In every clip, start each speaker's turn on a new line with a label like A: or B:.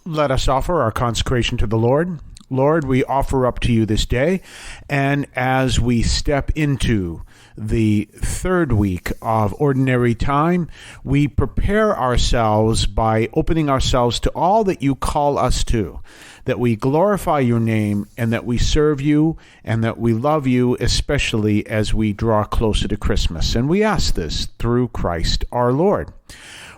A: Let us offer our consecration to the Lord. Lord, we offer up to you this day, and as we step into the third week of ordinary time, we prepare ourselves by opening ourselves to all that you call us to, that we glorify your name, and that we serve you, and that we love you, especially as we draw closer to Christmas. And we ask this through Christ our Lord.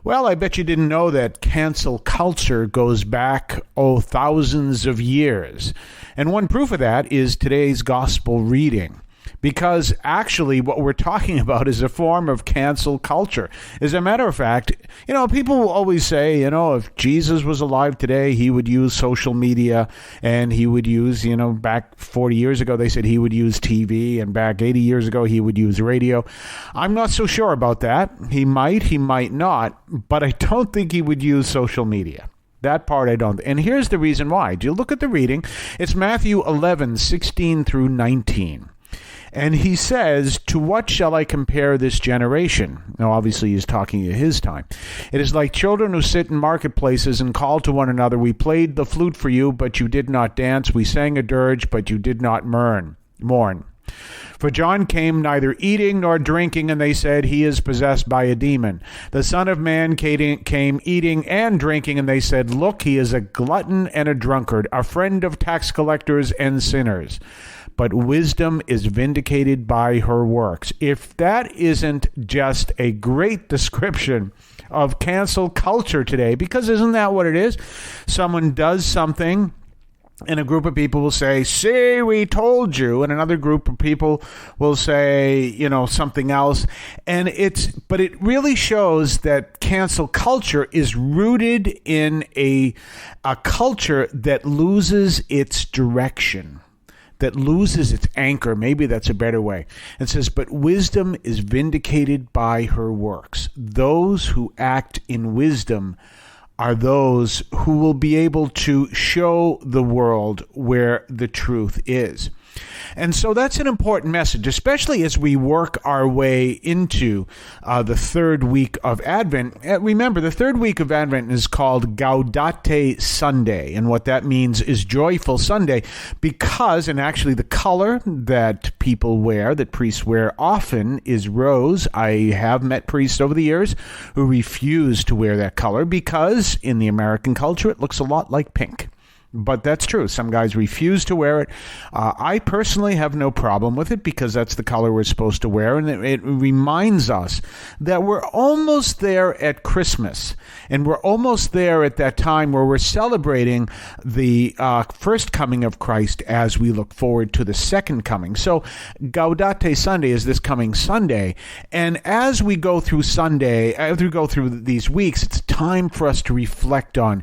A: Well, I bet you didn't know that cancel culture goes back, thousands of years. And one proof of that is today's gospel reading. Because actually what we're talking about is a form of cancel culture. As a matter of fact, people always say, if Jesus was alive today, he would use social media, and he would use, back 40 years ago, they said he would use TV, and back 80 years ago, he would use radio. I'm not so sure about that. He might not, but I don't think he would use social media. That part I don't. And here's the reason why. Do you look at the reading? It's Matthew 11:16 through 19. And he says, "To what shall I compare this generation?" Now, obviously, he's talking at his time. "It is like children who sit in marketplaces and call to one another, 'We played the flute for you, but you did not dance. We sang a dirge, but you did not mourn. For John came neither eating nor drinking, and they said, 'He is possessed by a demon.' The Son of Man came eating and drinking, and they said, 'Look, he is a glutton and a drunkard, a friend of tax collectors and sinners.' But wisdom is vindicated by her works." If that isn't just a great description of cancel culture today, because isn't that what it is? Someone does something, and a group of people will say, "See, we told you," and another group of people will say, something else. But it really shows that cancel culture is rooted in a culture that loses its direction, that loses its anchor. Maybe that's a better way. It says, "But wisdom is vindicated by her works." Those who act in wisdom are those who will be able to show the world where the truth is. And so that's an important message, especially as we work our way into the third week of Advent. Remember, the third week of Advent is called Gaudete Sunday, and what that means is Joyful Sunday, because, and actually the color that people wear, that priests wear often, is rose. I have met priests over the years who refuse to wear that color because in the American culture it looks a lot like pink. But that's true. Some guys refuse to wear it. I personally have no problem with it because that's the color we're supposed to wear. And it reminds us that we're almost there at Christmas. And we're almost there at that time where we're celebrating the first coming of Christ as we look forward to the second coming. So Gaudete Sunday is this coming Sunday. And as we go through these weeks, it's time for us to reflect on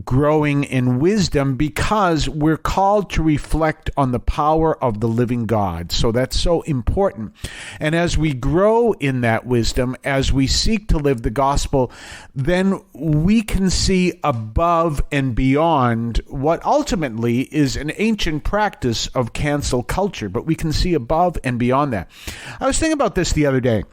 A: growing in wisdom, because we're called to reflect on the power of the living God. So that's so important. And as we grow in that wisdom, as we seek to live the gospel, then we can see above and beyond what ultimately is an ancient practice of cancel culture, but we can see above and beyond that. I was thinking about this the other day.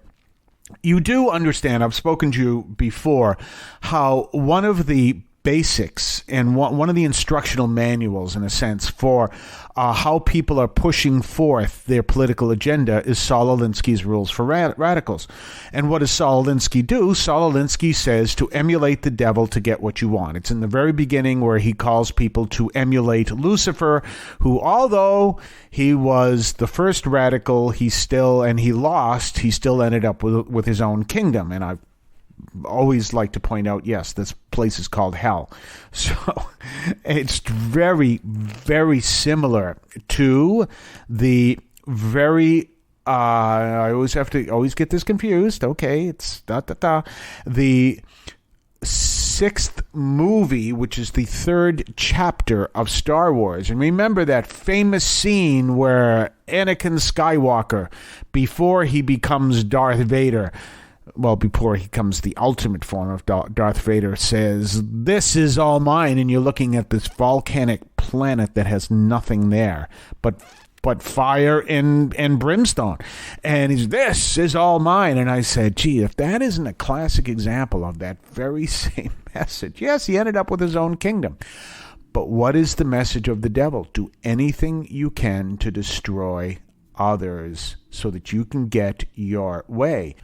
A: You do understand, I've spoken to you before, how one of the basics and one of the instructional manuals, in a sense, for how people are pushing forth their political agenda is Saul Alinsky's Rules for Radicals. And what does Saul Alinsky do? Saul Alinsky says to emulate the devil to get what you want. It's in the very beginning where he calls people to emulate Lucifer, who, although he was the first radical, he still ended up with his own kingdom. And I've always like to point out, yes, this place is called hell. So it's very, very similar to the very, I always get this confused. Okay, it's the sixth movie, which is the third chapter of Star Wars. And remember that famous scene where Anakin Skywalker, before he becomes Darth Vader, before he becomes the ultimate form of Darth Vader, says, "This is all mine," and you're looking at this volcanic planet that has nothing there but but fire and brimstone. And this is all mine. And I said, gee, if that isn't a classic example of that very same message. Yes, he ended up with his own kingdom. But what is the message of the devil? Do anything you can to destroy others so that you can get your way.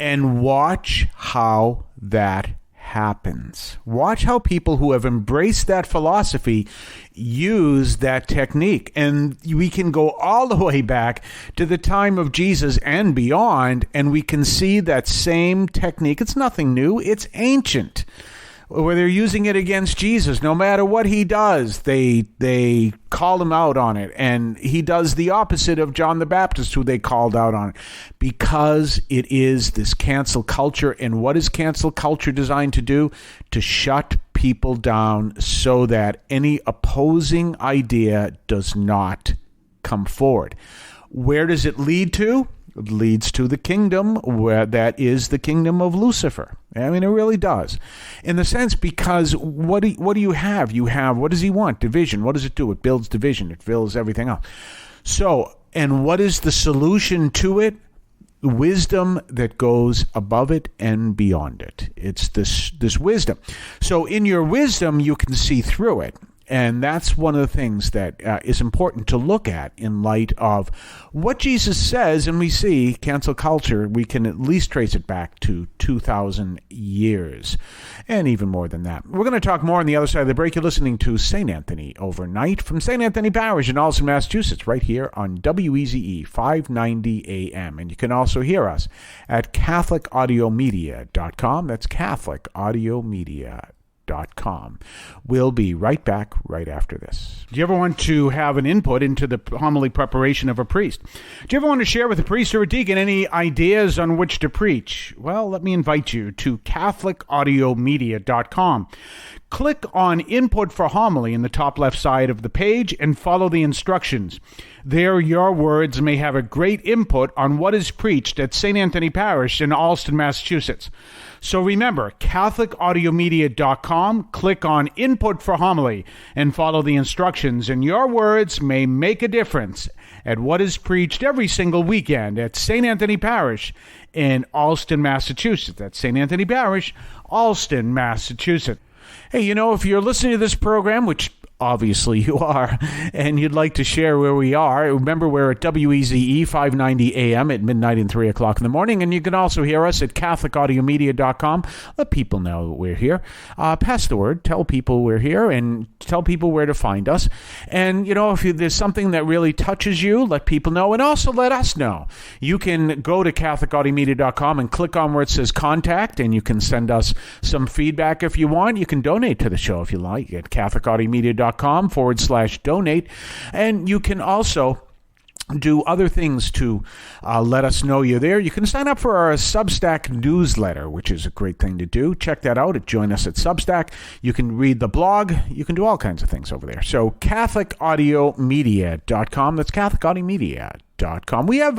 A: And watch how that happens. Watch how people who have embraced that philosophy use that technique. And we can go all the way back to the time of Jesus and beyond, and we can see that same technique. It's nothing new. It's ancient. Where they're using it against Jesus. No matter what he does, they call him out on it. And he does the opposite of John the Baptist, who they called out on it. Because it is this cancel culture. And what is cancel culture designed to do? To shut people down so that any opposing idea does not come forward. Where does it lead to? It leads to the kingdom, where that is the kingdom of Lucifer. I mean, it really does. In the sense, because what do you have? You have, what does he want? Division. What does it do? It builds division. It fills everything else. So, and what is the solution to it? Wisdom that goes above it and beyond it. It's this wisdom. So in your wisdom, you can see through it. And that's one of the things that is important to look at in light of what Jesus says. And we see cancel culture, we can at least trace it back to 2,000 years and even more than that. We're going to talk more on the other side of the break. You're listening to St. Anthony Overnight from St. Anthony Parish in Alston, Massachusetts, right here on WEZE 590 AM. And you can also hear us at CatholicAudiomedia.com. That's CatholicAudiomedia.com. We'll be right back right after this. Do you ever want to have an input into the homily preparation of a priest? Do you ever want to share with a priest or a deacon any ideas on which to preach? Well, let me invite you to CatholicAudiomedia.com. Click on Input for Homily in the top left side of the page and follow the instructions. There, your words may have a great input on what is preached at St. Anthony Parish in Alston, Massachusetts. So remember, CatholicAudiomedia.com, click on Input for Homily and follow the instructions, and your words may make a difference at what is preached every single weekend at St. Anthony Parish in Alston, Massachusetts. That's St. Anthony Parish, Alston, Massachusetts. Hey, you know, if you're listening to this program, which obviously you are, and you'd like to share where we are, remember we're at WEZE 590 AM at midnight and 3 o'clock in the morning, and you can also hear us at CatholicAudiomedia.com. Let people know we're here. Pass the word. Tell people we're here, and tell people where to find us. And, you know, if there's something that really touches you, let people know, and also let us know. You can go to CatholicAudiomedia.com and click on where it says Contact, and you can send us some feedback if you want. You can donate to the show if you like at CatholicAudiomedia.com/donate. And you can also do other things to let us know you're there. You can sign up for our Substack newsletter, which is a great thing to do. Check that out. Join us at Substack. You can read the blog. You can do all kinds of things over there. So CatholicAudiomedia.com. That's CatholicAudiomedia.com. We have,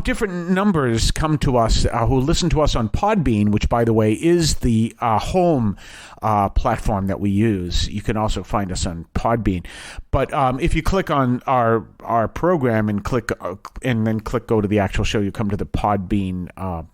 A: different numbers come to us who listen to us on Podbean, which, by the way, is the home platform that we use. You can also find us on Podbean. But if you click on our program and then click go to the actual show, you come to the Podbean, the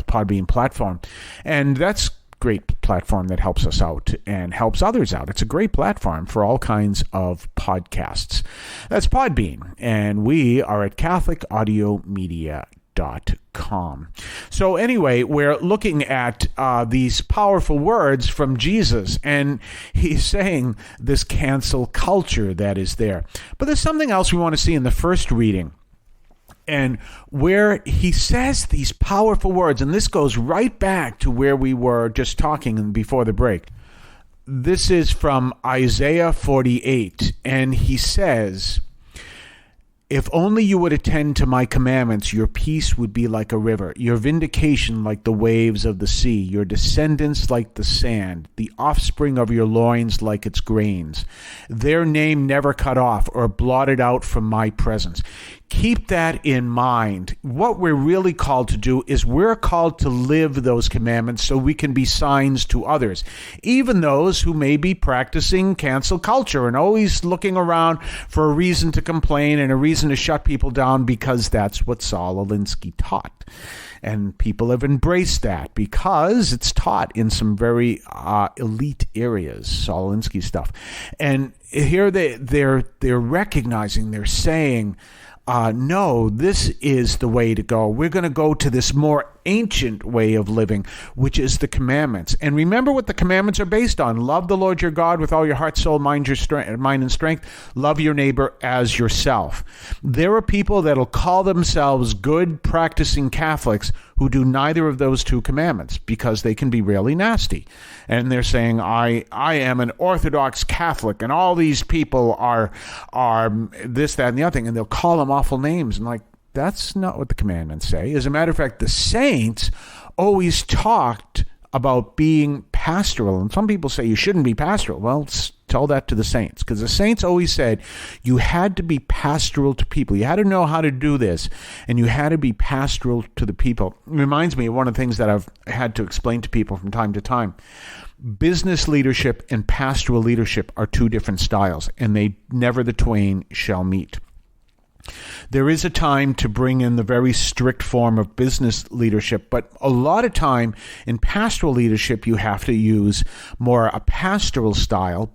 A: Podbean platform. And that's great platform that helps us out and helps others out. It's a great platform for all kinds of podcasts. That's Podbean, and we are at CatholicAudiomedia.com. So anyway, we're looking at these powerful words from Jesus, and he's saying this cancel culture that is there. But there's something else we want to see in the first reading. And where he says these powerful words, and this goes right back to where we were just talking before the break. This is from Isaiah 48, and he says, "If only you would attend to my commandments, your peace would be like a river, your vindication like the waves of the sea, your descendants like the sand, the offspring of your loins like its grains, their name never cut off or blotted out from my presence." Keep that in mind. What we're really called to do is we're called to live those commandments so we can be signs to others, even those who may be practicing cancel culture and always looking around for a reason to complain and a reason to shut people down, because that's what Saul Alinsky taught. And people have embraced that because it's taught in some very elite areas, Saul Alinsky stuff. And here they're recognizing, they're saying, no, this is the way to go. We're going to go to this more ancient way of living, which is the commandments. And remember what the commandments are based on. Love the Lord your God with all your heart, soul, mind, and strength. Love your neighbor as yourself. There are people that'll call themselves good practicing Catholics who do neither of those two commandments because they can be really nasty. And they're saying, I am an Orthodox Catholic, and all these people are this, that, and the other thing. And they'll call them awful names. And that's not what the commandments say. As a matter of fact, the saints always talked about being pastoral. And some people say you shouldn't be pastoral. Well, tell that to the saints, because the saints always said you had to be pastoral to people. You had to know how to do this, and you had to be pastoral to the people. It reminds me of one of the things that I've had to explain to people from time to time. Business leadership and pastoral leadership are two different styles, and they never the twain shall meet. There is a time to bring in the very strict form of business leadership, but a lot of time in pastoral leadership, you have to use more a pastoral style.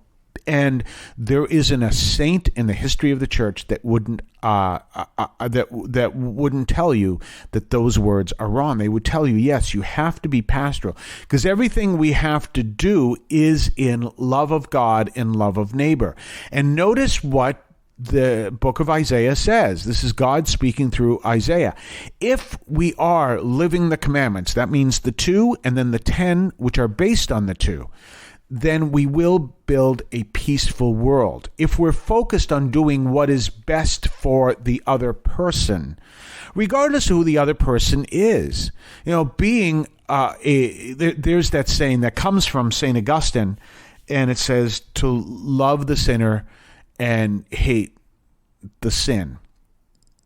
A: And there isn't a saint in the history of the church that wouldn't that wouldn't tell you that those words are wrong. They would tell you, yes, you have to be pastoral, because everything we have to do is in love of God and love of neighbor. And notice what the book of Isaiah says. This is God speaking through Isaiah. If we are living the commandments, that means the 2 and then the 10, which are based on the 2, then we will build a peaceful world. If we're focused on doing what is best for the other person, regardless of who the other person is, being there's that saying that comes from St. Augustine, and it says to love the sinner and hate the sin.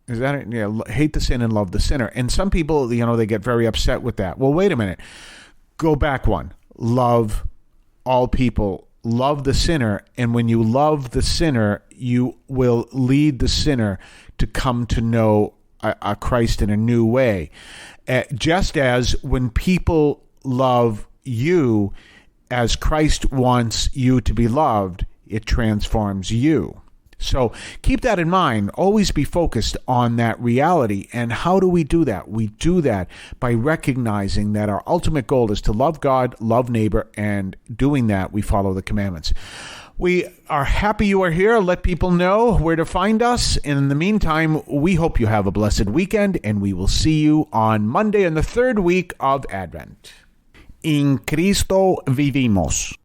A: Is that it? Yeah, hate the sin and love the sinner. And some people, they get very upset with that. Well, wait a minute. Go back one. Love all people. Love the sinner. And when you love the sinner, you will lead the sinner to come to know a Christ in a new way. Just as when people love you as Christ wants you to be loved, it transforms you. So keep that in mind. Always be focused on that reality. And how do we do that? We do that by recognizing that our ultimate goal is to love God, love neighbor, and doing that, we follow the commandments. We are happy you are here. Let people know where to find us. And in the meantime, we hope you have a blessed weekend, and we will see you on Monday in the 3rd week of Advent. In Cristo vivimos.